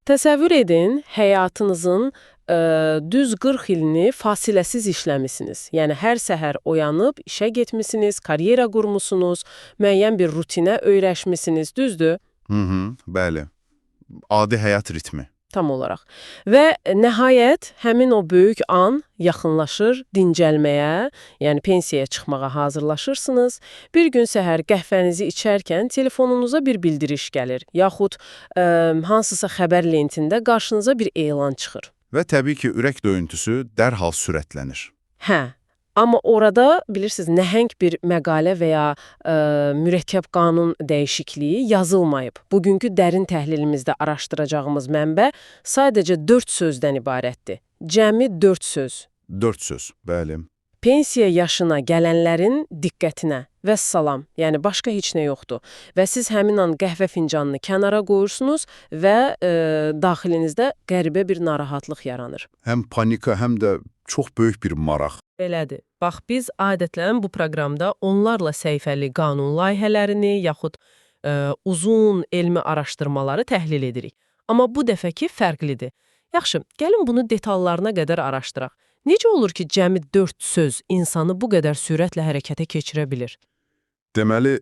Təsəvvür edin, həyatınızın düz 40 ilini fasiləsiz işləmisiniz. Yəni, hər səhər oyanıb, işə getmisiniz, karyera qurmusunuz, müəyyən bir rutinə öyrəşmisiniz, düzdür? Bəli. Adi həyat ritmi. Tam olaraq. Və nəhayət, həmin o böyük an yaxınlaşır dincəlməyə, yəni pensiyaya çıxmağa hazırlaşırsınız. Bir gün səhər qəhvənizi içərkən telefonunuza bir bildiriş gəlir, yaxud hansısa xəbər lentində qarşınıza bir elan çıxır. Və təbii ki, ürək döyüntüsü dərhal sürətlənir. Hə, amma orada, bilirsiniz, nəhəng bir məqalə və ya mürəkkəb qanun dəyişikliyi yazılmayıb. Bugünkü dərin təhlilimizdə araşdıracağımız mənbə sadəcə 4 sözdən ibarətdir. Cəmi 4 söz. 4 söz, bəli. Pensiya yaşına gələnlərin diqqətinə və salam, yəni başqa heç nə yoxdur. Və siz həmin an qəhvə fincanını kənara qoyursunuz və daxilinizdə qəribə bir narahatlıq yaranır. Həm panika, həm də çox böyük bir maraq. Belədir. Bax, biz adətən bu proqramda onlarla səhifəli qanun layihələrini, yaxud uzun elmi araşdırmaları təhlil edirik. Amma bu dəfəki fərqlidir. Yaxşı, gəlin bunu detallarına qədər araşdıraq. Necə olur ki, cəmi 4 söz insanı bu qədər sürətlə hərəkətə keçirə bilir? Deməli,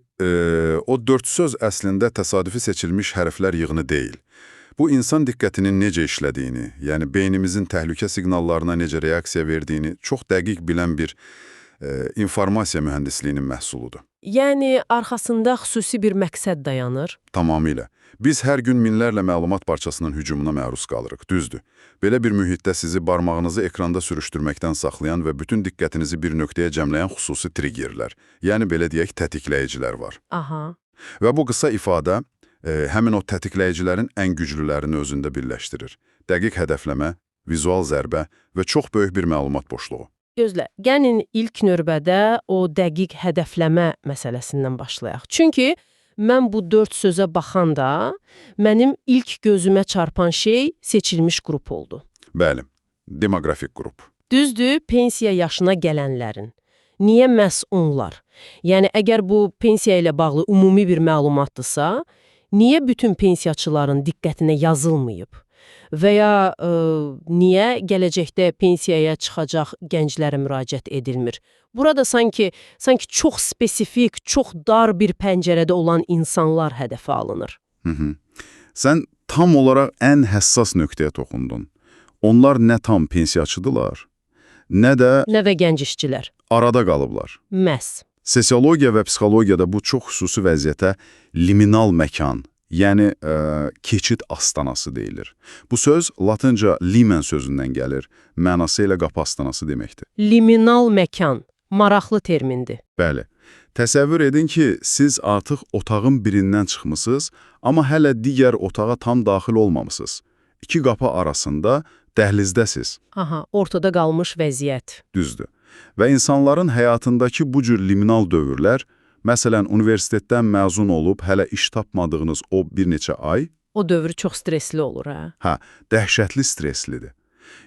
o 4 söz əslində təsadüfi seçilmiş hərflər yığını deyil. Bu, insan diqqətinin necə işlədiyini, yəni beynimizin təhlükə siqnallarına necə reaksiya verdiyini çox dəqiq bilən bir informasiya mühəndisliyinin məhsuludur. Yəni, arxasında xüsusi bir məqsəd dayanır? Tamamilə. Biz hər gün minlərlə məlumat parçasının hücumuna məruz qalırıq, düzdür. Belə bir mühitdə sizi barmağınızı ekranda sürüşdürməkdən saxlayan və bütün diqqətinizi bir nöqtəyə cəmləyən xüsusi triggerlər, yəni belə deyək, tetikləyicilər var. Aha. Və bu qısa ifadə həmin o tetikləyicilərin ən güclülərini özündə birləşdirir. Dəqiq hədəfləmə, vizual zərbə və çox böyük bir məlumat boşluğu. Gözlə, gəlin ilk növbədə o dəqiq hədəfləmə məsələsindən başlayaq. Çünki mən bu 4 sözə baxanda, mənim ilk gözümə çarpan şey seçilmiş qrup oldu. Bəli, demoqrafik qrup. Düzdür, pensiya yaşına gələnlərin. Niyə məhz onlar? Yəni, əgər bu pensiya ilə bağlı ümumi bir məlumatdırsa, niyə bütün pensiyaçıların diqqətinə yazılmayıb? Və ya niyə gələcəkdə pensiyaya çıxacaq gənclərə müraciət edilmir? Burada sanki çox spesifik, çox dar bir pəncərədə olan insanlar hədəfə alınır. Sən tam olaraq ən həssas nöqtəyə toxundun. Onlar nə tam pensiyaçıdırlar, nə də gənc işçilər. Arada qalıblar. Məhz. Sosiologiya və psixologiyada bu çox xüsusi vəziyyətə liminal məkan, yəni keçid astanası deyilir. Bu söz latınca limen sözündən gəlir, mənası ilə qapı astanası deməkdir. Liminal məkan, maraqlı termindir. Bəli. Təsəvvür edin ki, siz artıq otağın birindən çıxmısınız, amma hələ digər otağa tam daxil olmamısınız. İki qapı arasında dəhlizdəsiz. Aha, ortada qalmış vəziyyət. Düzdür. Və insanların həyatındakı bu cür liminal dövrlər, məsələn, universitetdən məzun olub hələ iş tapmadığınız o bir neçə ay... O dövr çox stresli olur, hə? Hə, dəhşətli streslidir.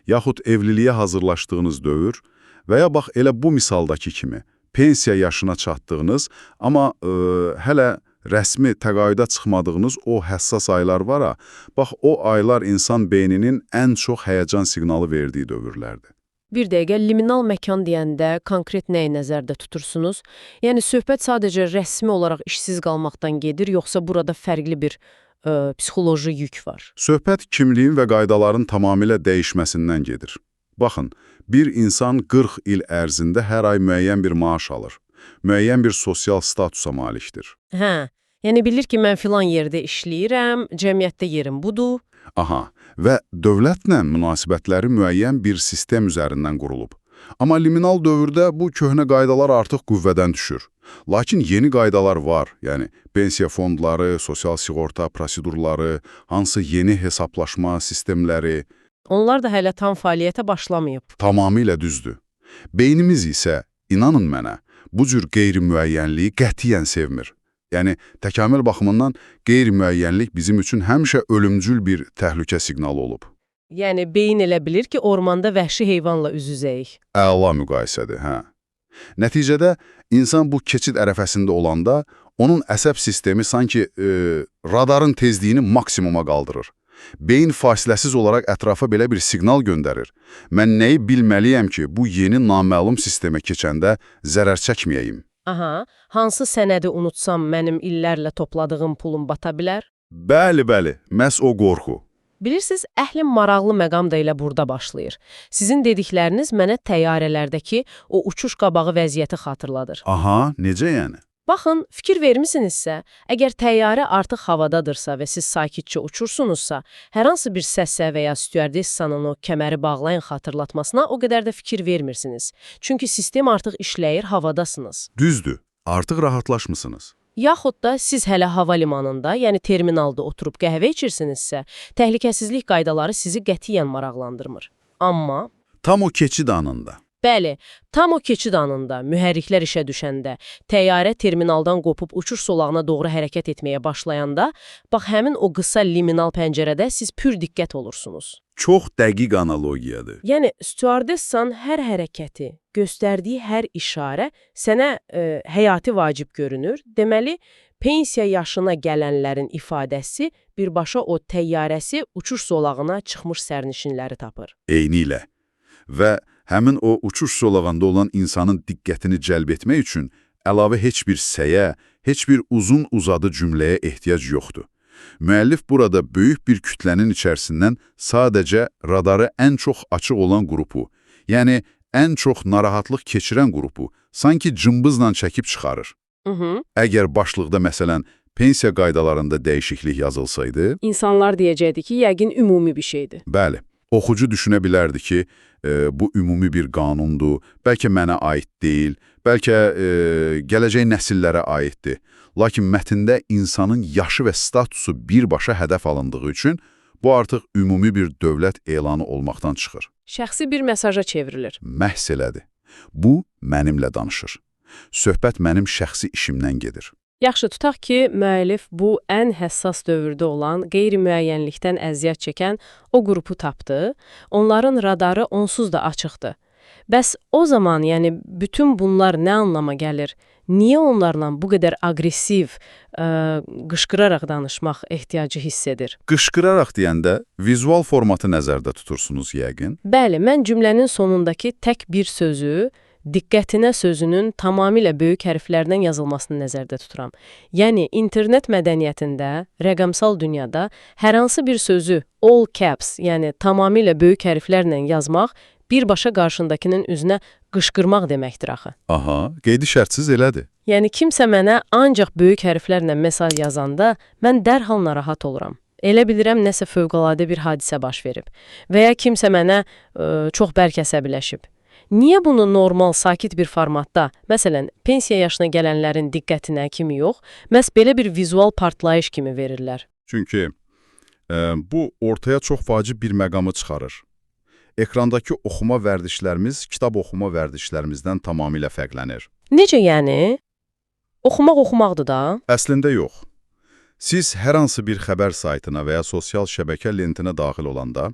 Yaxud evliliyə hazırlaşdığınız dövr və ya bax elə bu misaldakı kimi pensiya yaşına çatdığınız, amma hələ rəsmi təqaüdə çıxmadığınız o həssas aylar var ha, bax o aylar insan beyninin ən çox həyəcan siqnalı verdiyi dövrlərdir. Bir dəqiqə, liminal məkan deyəndə konkret nəyi nəzərdə tutursunuz? Yəni, söhbət sadəcə rəsmi olaraq işsiz qalmaqdan gedir, yoxsa burada fərqli bir psixoloji yük var? Söhbət kimliyin və qaydaların tamamilə dəyişməsindən gedir. Baxın, bir insan 40 il ərzində hər ay müəyyən bir maaş alır, müəyyən bir sosial statusa malikdir. Hə, yəni bilir ki, mən filan yerdə işləyirəm, cəmiyyətdə yerim budur. Aha, və dövlətlə münasibətləri müəyyən bir sistem üzərindən qurulub. Amma liminal dövrdə bu köhnə qaydalar artıq qüvvədən düşür. Lakin yeni qaydalar var, yəni pensiya fondları, sosial sığorta prosedurları, hansı yeni hesablaşma sistemləri... Onlar da hələ tam fəaliyyətə başlamayıb. Tamamilə düzdür. Beynimiz isə, inanın mənə, bu cür qeyri-müəyyənliyi qətiyyən sevmir. Yəni, təkamül baxımından qeyri-müəyyənlik bizim üçün həmişə ölümcül bir təhlükə siqnalı olub. Yəni, beyin elə bilir ki, ormanda vəhşi heyvanla üz-üzəyik. Əla müqayisədir, hə. Nəticədə, insan bu keçid ərəfəsində olanda, onun əsəb sistemi sanki radarın tezliyini maksimuma qaldırır. Beyin fasiləsiz olaraq ətrafa belə bir siqnal göndərir. Mən nəyi bilməliyəm ki, bu yeni naməlum sistemə keçəndə zərər çəkməyəyim? Aha, hansı sənədi unutsam mənim illərlə topladığım pulum bata bilər? Bəli, məhz o qorxu. Bilirsiniz, əhlin maraqlı məqam da elə burada başlayır. Sizin dedikləriniz mənə təyyarələrdəki o uçuş qabağı vəziyyəti xatırladır. Aha, necə yəni? Baxın, fikir vermisinizsə, əgər təyyarə artıq havadadırsa və siz sakitcə uçursunuzsa, hər hansı bir səsə və ya stüardessanın o kəməri bağlayın xatırlatmasına o qədər də fikir vermirsiniz. Çünki sistem artıq işləyir, havadasınız. Düzdür, artıq rahatlaşmısınız. Yaxud da siz hələ hava limanında, yəni terminalda oturub qəhvə içirsinizsə, təhlükəsizlik qaydaları sizi qətiyyən maraqlandırmır. Amma Tam o keçid anında. bəli, tam o keçid anında, mühərriklər işə düşəndə, təyyarə terminaldan qopub uçuş solağına doğru hərəkət etməyə başlayanda, bax həmin o qısa liminal pəncərədə siz pür diqqət olursunuz. Çox dəqiq analogiyadır. Yəni, stüardessan hər hərəkəti, göstərdiyi hər işarə sənə həyati vacib görünür. Deməli, pensiya yaşına gələnlərin ifadəsi birbaşa o təyyarəsi uçuş zolağına çıxmış sərnişinləri tapır. Eynilə. Və həmin o uçuş zolağında olan insanın diqqətini cəlb etmək üçün əlavə heç bir səyə, heç bir uzun-uzadı cümləyə ehtiyac yoxdur. Müəllif burada böyük bir kütlənin içərisindən sadəcə radarı ən çox açıq olan qrupu, yəni ən çox narahatlıq keçirən qrupu sanki cımbızla çəkib çıxarır. Əgər başlıqda məsələn pensiya qaydalarında dəyişiklik yazılsaydı, İnsanlar deyəcəkdi ki, yəqin ümumi bir şeydir. bəli, oxucu düşünə bilərdi ki, bu ümumi bir qanundur, bəlkə mənə aid deyil, bəlkə gələcək nəsillərə aiddir. Lakin mətndə insanın yaşı və statusu birbaşa hədəf alındığı üçün bu artıq ümumi bir dövlət elanı olmaqdan çıxır. Şəxsi bir mesaja çevrilir. Məhz elədir. Bu, mənimlə danışır. Söhbət mənim şəxsi işimdən gedir. Yaxşı, tutaq ki, müəllif bu ən həssas dövrdə olan, qeyri-müəyyənlikdən əziyyət çəkən o qrupu tapdı, onların radarı onsuz da açıqdır. Bəs o zaman, yəni, bütün bunlar nə anlama gəlir? Niyə onlarla bu qədər aqressiv, qışqıraraq danışmaq ehtiyacı hiss edir? Qışqıraraq deyəndə vizual formatı nəzərdə tutursunuz yəqin. Bəli, mən cümlənin sonundakı tək bir sözü, diqqətinə sözünün tamamilə böyük hərflərdən yazılmasını nəzərdə tuturam. Yəni, internet mədəniyyətində, rəqəmsal dünyada hər hansı bir sözü all caps, yəni tamamilə böyük hərflərlə yazmaq, birbaşa qarşındakının üzünə qışqırmaq deməkdir axı. Aha, qeydi şərtsiz elədir. Yəni, kimsə mənə ancaq böyük hərflərlə mesaj yazanda, mən dərhal narahat oluram. Elə bilirəm, nəsə fövqəladə bir hadisə baş verib. Və ya kimsə mənə çox bərk əsəbiləşib. Niyə bunu normal, sakit bir formatda, məsələn, pensiya yaşına gələnlərin diqqətinə kimi yox, məhz belə bir vizual partlayış kimi verirlər? Çünki bu ortaya çox vacib bir məqamı çıxarır. Ekrandakı oxuma vərdişlərimiz kitab oxuma vərdişlərimizdən tamamilə fərqlənir. Necə yəni? Oxumaq oxumaqdır da. Əslində yox. Siz hər hansı bir xəbər saytına və ya sosial şəbəkə lentinə daxil olanda,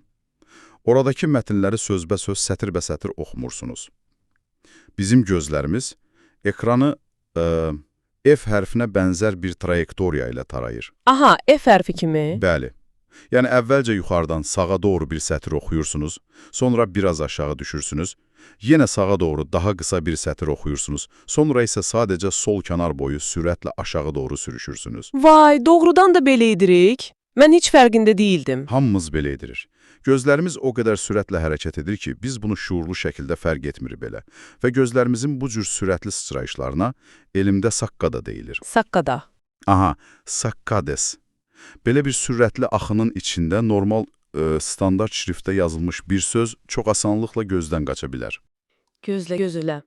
oradakı mətnləri sözbəsöz, sətir-bəsətir oxumursunuz. Bizim gözlərimiz ekranı F hərfinə bənzər bir trayektoriya ilə tarayır. Aha, F hərfi kimi. Bəli. Yəni əvvəlcə yuxarıdan sağa doğru bir sətr oxuyursunuz, sonra biraz aşağı düşürsünüz, yenə sağa doğru daha qısa bir sətr oxuyursunuz, sonra isə sadəcə sol kənar boyu sürətlə aşağı doğru sürüşürsünüz. Vay, doğrudan da belə edirik. Mən heç fərqində deyildim. Hamımız belə edirik. Gözlərimiz o qədər sürətlə hərəkət edir ki, biz bunu şuurlu şəkildə fərq etmirik belə. Və gözlərimizin bu cür sürətli sıçrayışlarına elmdə saqqada deyilir. Saqqada. Aha, saqqades. Belə bir sürətli axının içində normal standart şriftdə yazılmış bir söz çox asanlıqla gözdən qaça bilər. Gözlə.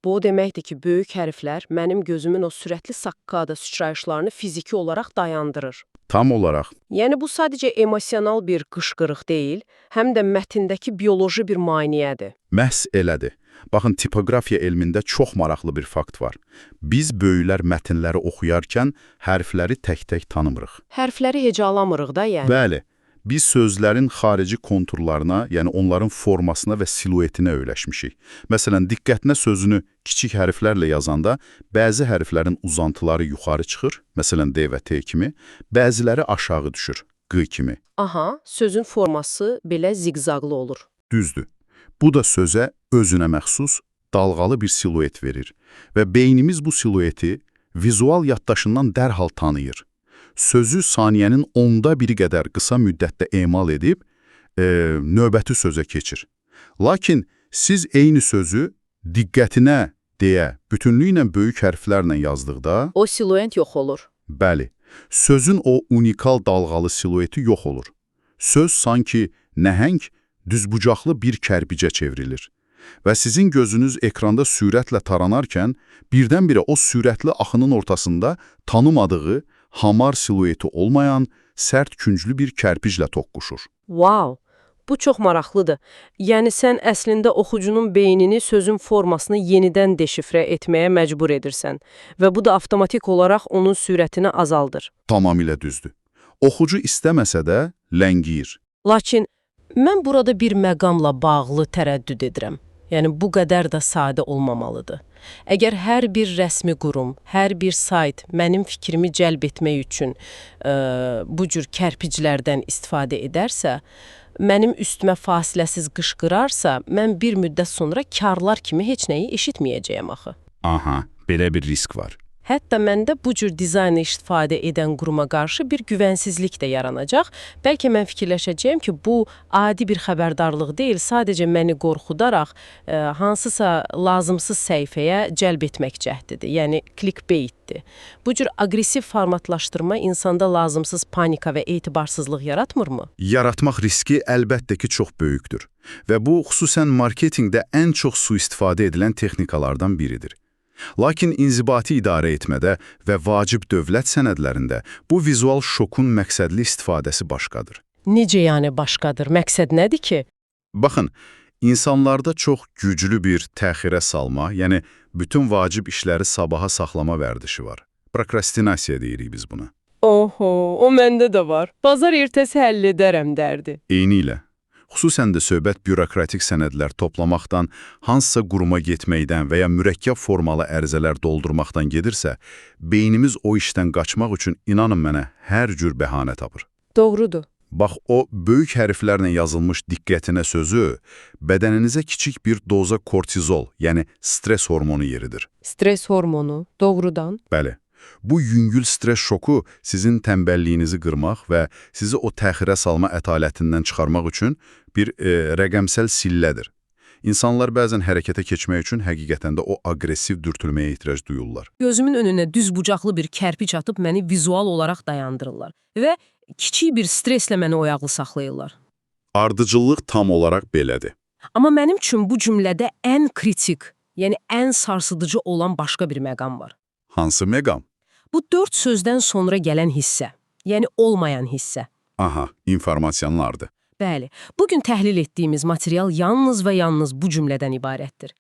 Bu o deməkdir ki, böyük hərflər mənim gözümün o sürətli saqqada sıçrayışlarını fiziki olaraq dayandırır. Tam olaraq. Yəni bu sadəcə emosional bir qışqırıq deyil, həm də mətndəki bioloji bir maneədir. Məhz elədir. Baxın, tipografiya elmində çox maraqlı bir fakt var. Biz böyüklər mətnləri oxuyarkən hərfləri tək-tək tanımırıq. Hərfləri hecalamırıq da, yəni. Bəli, biz sözlərin xarici konturlarına, yəni onların formasına və siluetinə öyrəşmişik. Məsələn, diqqətinə sözünü kiçik hərflərlə yazanda bəzi hərflərin uzantıları yuxarı çıxır, məsələn D və T kimi, bəziləri aşağı düşür, Q kimi. Aha, sözün forması belə ziqzaqlı olur. Düzdür. Bu da sözə özünə məxsus dalğalı bir siluet verir və beynimiz bu silueti vizual yaddaşından dərhal tanıyır. Sözü saniyənin 1/10 qədər qısa müddətdə emal edib, növbəti sözə keçir. Lakin siz eyni sözü diqqətinə deyə bütünlüklə böyük hərflərlə yazdıqda, O siluet yox olur. bəli, sözün o unikal dalğalı silueti yox olur. Söz sanki nəhəng, düzbucaqlı bir kərpicə çevrilir. Və sizin gözünüz ekranda sürətlə taranarkən, birdən-birə o sürətli axının ortasında tanımadığı, hamar silueti olmayan, sərt künclü bir kərpiclə toqquşur. Wow, bu çox maraqlıdır. Yəni sən əslində oxucunun beynini sözün formasını yenidən deşifrə etməyə məcbur edirsən və bu da avtomatik olaraq onun sürətini azaldır. Tamamilə düzdür. Oxucu istəməsə də ləngiyir. Lakin mən burada bir məqamla bağlı tərəddüd edirəm. Yəni bu qədər də sadə olmamalıdır. Əgər hər bir rəsmi qurum, hər bir sayt mənim fikrimi cəlb etmək üçün bu cür kərpiclərdən istifadə edərsə, mənim üstümə fasiləsiz qışqırarsa, mən bir müddət sonra karlar kimi heç nəyi eşitməyəcəyəm axı. Aha, belə bir risk var. Hətta məndə bu cür dizaynı istifadə edən quruma qarşı bir güvənsizlik də yaranacaq. Bəlkə mən fikirləşəcəyəm ki, bu adi bir xəbərdarlıq deyil, sadəcə məni qorxudaraq hansısa lazımsız səhifəyə cəlb etmək cəhdidir. Yəni clickbaitdir. Bu cür aqressiv formatlaşdırma insanda lazımsız panika və etibarsızlıq yaratmırmı? Yaratmaq riski əlbəttə ki, çox böyükdür. Və bu, xüsusən marketinqdə ən çox sui-istifadə edilən texnikalardan biridir. Lakin inzibati idarə etmədə və vacib dövlət sənədlərində bu vizual şokun məqsədli istifadəsi başqadır. Necə yəni başqadır? Məqsəd nədir ki? Baxın, insanlarda çox güclü bir təxirə salma, yəni bütün vacib işləri sabaha saxlama vərdişi var. Prokrastinasiya deyirik biz buna. Oho, o məndə də var. Bazar ertəsi həll edərəm dərdi. Eynilə. Xüsusən də söhbət bürokratik sənədlər toplamaqdan, hansısa quruma getməkdən və ya mürəkkəb formalı ərizələr doldurmaqdan gedirsə, beynimiz o işdən qaçmaq üçün, inanın mənə, hər cür bəhanə tapır. Doğrudur. Bax, o böyük hərflərlə yazılmış diqqətinə sözü bədəninizə kiçik bir doza kortizol, yəni stres hormonu yeridir. Stres hormonu, doğrudan. Bəli. Bu yüngül stres şoku sizin tənbəlliyinizi qırmaq və sizi o təxirə salma ətalətindən çıxarmaq üçün bir rəqəmsəl sillədir. İnsanlar bəzən hərəkətə keçmək üçün həqiqətən də o aqressiv dürtülməyə ehtiyac duyurlar. Gözümün önünə düzbucaqlı bir kərpic atıb məni vizual olaraq dayandırırlar və kiçik bir streslə məni oyaqlı saxlayırlar. Ardıcıllıq tam olaraq belədir. Amma mənim üçün bu cümlədə ən kritik, yəni ən sarsıdıcı olan başqa bir məqam var. Hansı məqam? Bu 4 sözdən sonra gələn hissə, yəni olmayan hissə. Aha, informasiyanlardır. Bəli, bugün təhlil etdiyimiz material yalnız və yalnız bu cümlədən ibarətdir.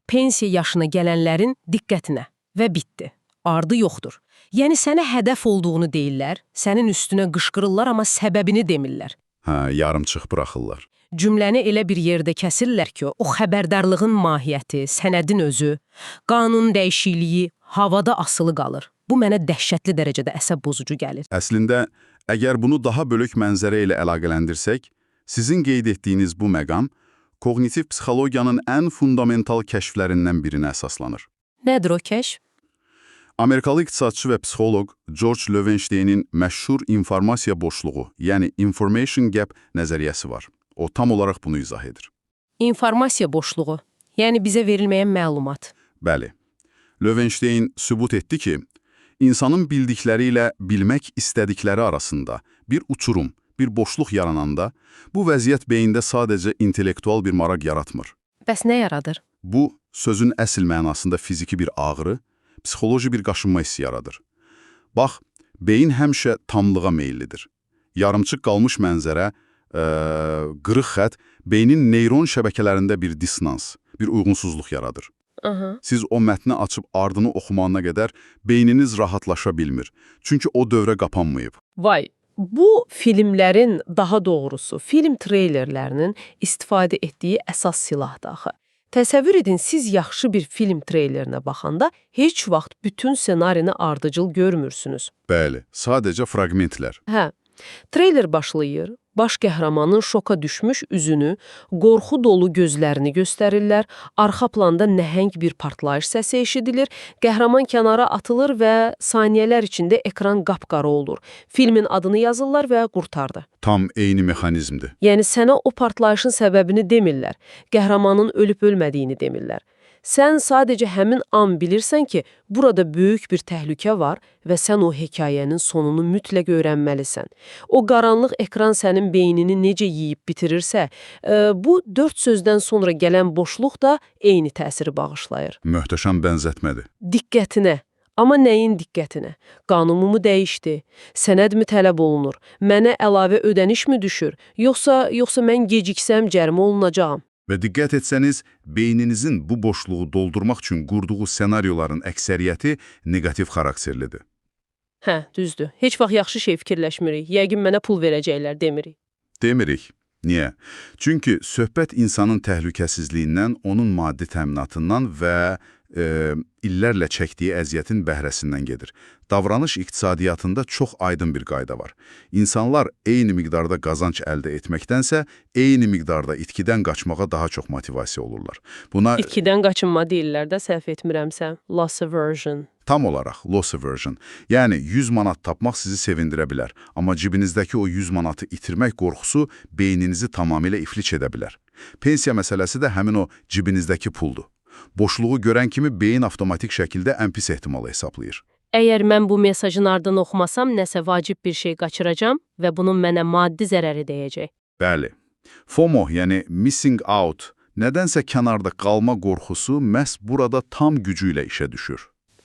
Pensiya yaşına gələnlərin diqqətinə və bitdi. Ardı yoxdur. Yəni sənə hədəf olduğunu deyirlər, sənin üstünə qışqırırlar, amma səbəbini demirlər. Hə, yarımçıq buraxırlar. Cümləni elə bir yerdə kəsirlər ki, o xəbərdarlığın mahiyyəti, sənədin özü, qanun dəyişikliyi havada asılı qalır. Bu mənə dəhşətli dərəcədə əsəb bozucu gəlir. Əslində, əgər bunu daha bölük mənzərə ilə əlaqələndirsək, sizin qeyd etdiyiniz bu məqam koqnitiv psixologiyanın ən fundamental kəşflərindən birinə əsaslanır. Nədir o kəşf? Amerikalı iqtisadçı və psixoloq George Loewenstein'in məşhur informasiya boşluğu, yəni information gap nəzəriyyəsi var. O tam olaraq bunu izah edir. İnformasiya boşluğu, yəni bizə verilməyən məlumat. Bəli. Loewenstein sübut etdi ki, insanın bildikləri ilə bilmək istədikləri arasında bir uçurum, bir boşluq yarananda, bu vəziyyət beyində sadəcə intellektual bir maraq yaratmır. Bəs nə yaradır? Bu, sözün əsl mənasında fiziki bir ağrı, psixoloji bir qaşınma hissi yaradır. Bax, beyin həmişə tamlığa meyillidir. Yarımçıq qalmış mənzərə, qırıq xət, beynin neyron şəbəkələrində bir dissonans, bir uyğunsuzluq yaradır. Siz o mətni açıb ardını oxumağına qədər beyniniz rahatlaşa bilmir. Çünki o dövrə qapanmayıb. Vay, bu filmlərin, daha doğrusu film treylerlərinin istifadə etdiyi əsas silahdır axı. Təsəvvür edin, siz yaxşı bir film treylerinə baxanda heç vaxt bütün ssenarini ardıcıl görmürsünüz. Bəli, sadəcə fraqmentlər. Hə, Treyler başlayır, baş qəhrəmanın şoka düşmüş üzünü, qorxu dolu gözlərini göstərirlər, arxa planda nəhəng bir partlayış səsi eşidilir, qəhrəman kənara atılır və saniyələr içində ekran qapqara olur. Filmin adını yazırlar və qurtardı. Tam eyni mexanizmdir. Yəni sənə o partlayışın səbəbini demirlər, qəhrəmanın ölüb-ölmədiyini demirlər. Sən sadəcə həmin an bilirsən ki, burada böyük bir təhlükə var və sən o hekayənin sonunu mütləq öyrənməlisən. O qaranlıq ekran sənin beynini necə yeyib bitirirsə, bu 4 sözdən sonra gələn boşluq da eyni təsiri bağışlayır. Möhtəşəm bənzətmədir. Diqqətinə. Amma nəyin diqqətinə? Qanunumu dəyişdi, sənədmi tələb olunur, mənə əlavə ödəniş mi düşür, yoxsa mən geciksəm cərimə olunacağam? Və diqqət etsəniz, beyninizin bu boşluğu doldurmaq üçün qurduğu senaryoların əksəriyyəti negativ xarakterlidir. Hə, düzdür. Heç vaxt yaxşı şey fikirləşmirik. Yəqin mənə pul verəcəklər demirik. Demirik. Niyə? Çünki söhbət insanın təhlükəsizliyindən, onun maddi təminatından və illərlə çəkdiyi əziyyətin bəhrəsindən gedir. Davranış iqtisadiyyatında çox aydın bir qayda var. İnsanlar eyni miqdarda qazanc əldə etməkdənsə, eyni miqdarda itkidən qaçmağa daha çox motivasiya olurlar. Buna İtkidən qaçınma deyirlər də, səhv etmirəmsə. Loss aversion. Tam olaraq loss aversion. Yəni 100 manat tapmaq sizi sevindirə bilər, amma cibinizdəki o 100 manatı itirmək qorxusu beyninizi tamamilə iflic edə bilər. Pensiya məsələsi də həmin o cibinizdəki puldur. Boşluğu görən kimi beyin avtomatik şəkildə ən pis ehtimalı hesablayır. Əgər mən bu mesajın ardını oxumasam, nəsə vacib bir şey qaçıracam və bunun mənə maddi zərəri dəyəcək. Bəli. FOMO, yəni missing out, nədənsə kənarda qalma qorxusu məhz burada tam gücü ilə işə düşür.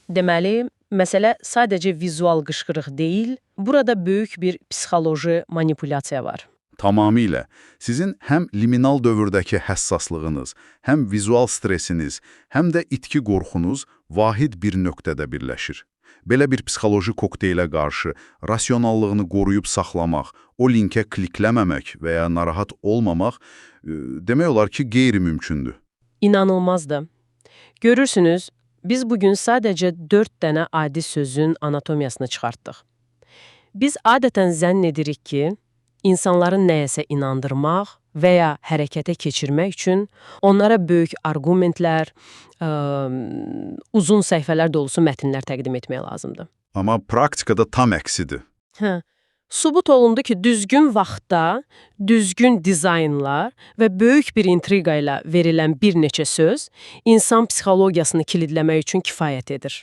Deməli, məsələ sadəcə vizual qışqırıq deyil, burada böyük bir psixoloji manipulyasiya var. Tamamilə. Sizin həm liminal dövrdəki həssaslığınız, həm vizual stresiniz, həm də itki qorxunuz vahid bir nöqtədə birləşir. Belə bir psixoloji kokteylə qarşı rasionallığını qoruyub saxlamaq, o linkə klikləməmək və ya narahat olmamaq demək olar ki, qeyri-mümkündür. İnanılmazdır. Görürsünüz, biz bugün sadəcə 4 dənə adi sözün anatomiyasını çıxartdıq. Biz adətən zənn edirik ki, İnsanları nəyəsə inandırmaq və ya hərəkətə keçirmək üçün onlara böyük arqumentlər, uzun səhifələr dolusu mətnlər təqdim etmək lazımdır. Amma praktikada tam əksidir. Sübut olundu ki, düzgün vaxtda, düzgün dizaynlar və böyük bir intriqa ilə verilən bir neçə söz insan psixologiyasını kilidləmək üçün kifayət edir.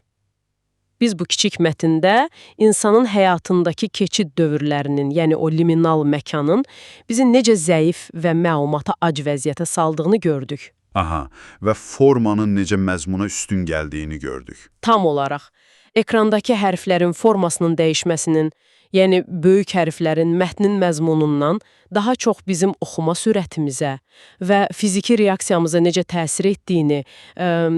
Biz bu kiçik mətndə insanın həyatındakı keçid dövrlərinin, yəni o liminal məkanın bizi necə zəif və məlumata ac vəziyyətə saldığını gördük. Aha, və formanın necə məzmuna üstün gəldiyini gördük. Tam olaraq, ekrandakı hərflərin formasının dəyişməsinin, yəni böyük hərflərin mətnin məzmunundan daha çox bizim oxuma sürətimizə və fiziki reaksiyamıza necə təsir etdiyini,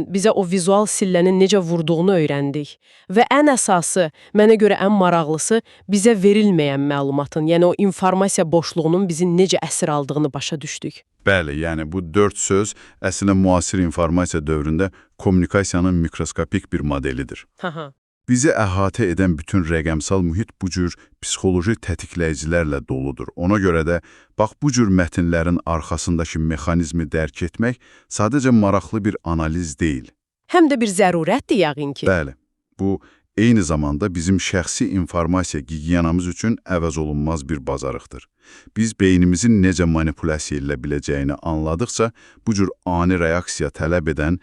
bizə o vizual sillənin necə vurduğunu öyrəndik. Və ən əsası, mənə görə ən maraqlısı, bizə verilməyən məlumatın, yəni o informasiya boşluğunun bizi necə əsir aldığını başa düşdük. Bəli, yəni bu 4 söz əslində müasir informasiya dövründə kommunikasiyanın mikroskopik bir modelidir. Bizi əhatə edən bütün rəqəmsal mühit bu cür psixoloji tetikləyicilərlə doludur. Ona görə də, bax bu cür mətnlərin arxasındakı mexanizmi dərk etmək sadəcə maraqlı bir analiz deyil. Həm də bir zərurətdir yəqin ki. Bəli, bu eyni zamanda bizim şəxsi informasiya gigiyenamız üçün əvəz olunmaz bir bazarıqdır. Biz beynimizin necə manipulyasiya edilə biləcəyini anladıqca, bu cür ani reaksiya tələb edən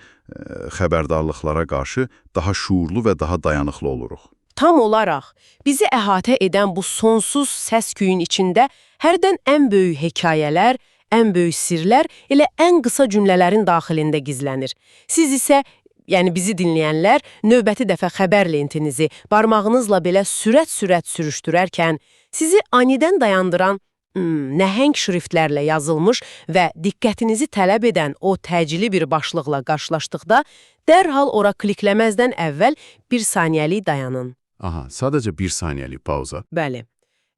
xəbərdarlıqlara qarşı daha şuurlu və daha dayanıqlı oluruq. Tam olaraq, bizi əhatə edən bu sonsuz səs-küyün içində hərdən ən böyük hekayələr, ən böyük sirlər elə ən qısa cümlələrin daxilində gizlənir. Siz isə, yəni bizi dinləyənlər, növbəti dəfə xəbər lentinizi barmağınızla belə sürət-sürət sürüşdürərkən, sizi anidən dayandıran nəhəng şriftlərlə yazılmış və diqqətinizi tələb edən o təcili bir başlıqla qarşılaşdıqda, dərhal ora klikləməzdən əvvəl bir saniyəlik dayanın. Aha, sadəcə bir saniyəlik pauza. Bəli.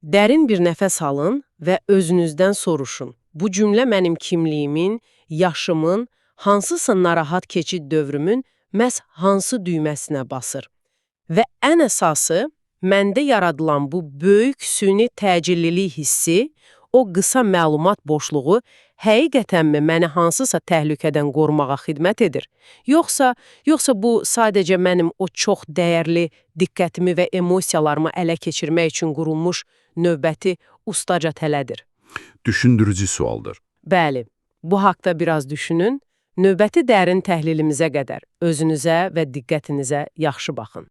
Dərin bir nəfəs alın və özünüzdən soruşun. Bu cümlə mənim kimliyimin, yaşımın, hansısa narahat keçid dövrümün məhz hansı düyməsinə basır? Və ən əsası, məndə yaradılan bu böyük süni təcillilik hissi, o qısa məlumat boşluğu həqiqətənmi məni hansısa təhlükədən qorumağa xidmət edir? Yoxsa bu sadəcə mənim o çox dəyərli diqqətimi və emosiyalarımı ələ keçirmək üçün qurulmuş növbəti ustaca tələdir? Düşündürücü sualdır. Bəli, bu haqda biraz düşünün. Növbəti dərin təhlilimizə qədər özünüzə və diqqətinizə yaxşı baxın.